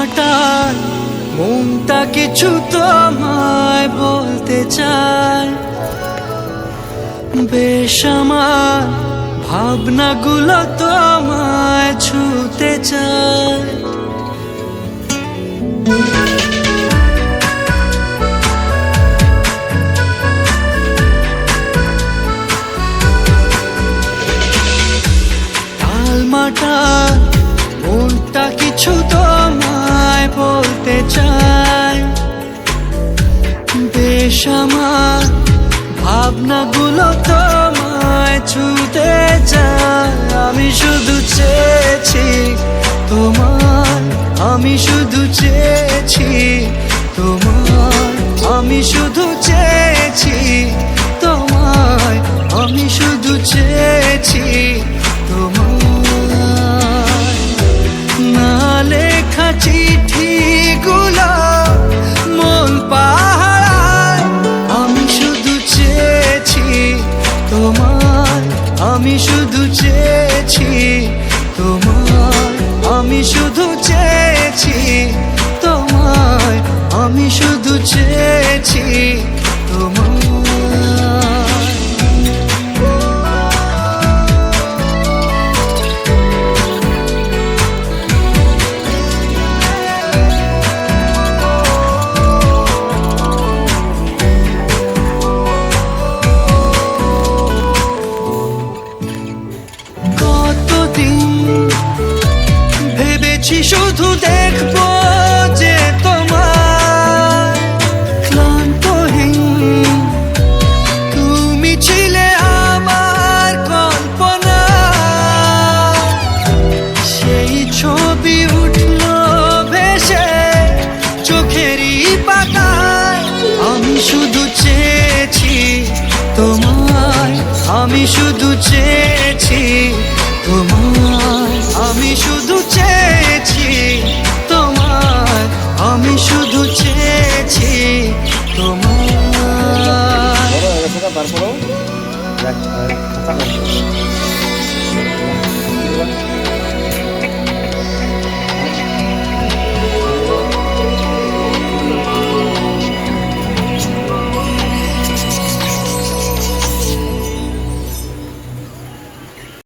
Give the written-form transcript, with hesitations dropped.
মাটার মনটা কিছু তোমায় বলতে চায়, বেশ আমার ভাবনাগুলো তোমায় ছুতে চায়। মাটার মনটা কিছু তোমায় বলতে চায়, বেশ আমার ভাবনাগুলো তোমায় ছুতে চায়। আমি শুধু চেয়েছি তোমার, আমি শুধু চেয়েছি তোমার, আমি শুধু চেয়েছি তোমায়, আমি শুধু চেয়েছি তোমার। না লেখা চিঠিগুলো মন পাহারায়, আমি শুধু চেয়েছি তোমার, আমি শুধু চেয়েছি তোমার, আমি শুধু চেয়েছি তোমার, আমি শুধু চেয়েছি তোমার। ভেবেছি শুধু দেখবো যে তোমার ক্লান্তহীন, তুমি ছিলে আমার কল্পনা, সেই ছবি উঠলো ভেসে চোখেরই পাতায়। আমি শুধু চেয়েছি তোমায়, আমি শুধু চেয়েছি তোমার, আমি শুধু চেয়েছি তোমার, আমি শুধু চেয়েছি তোমার।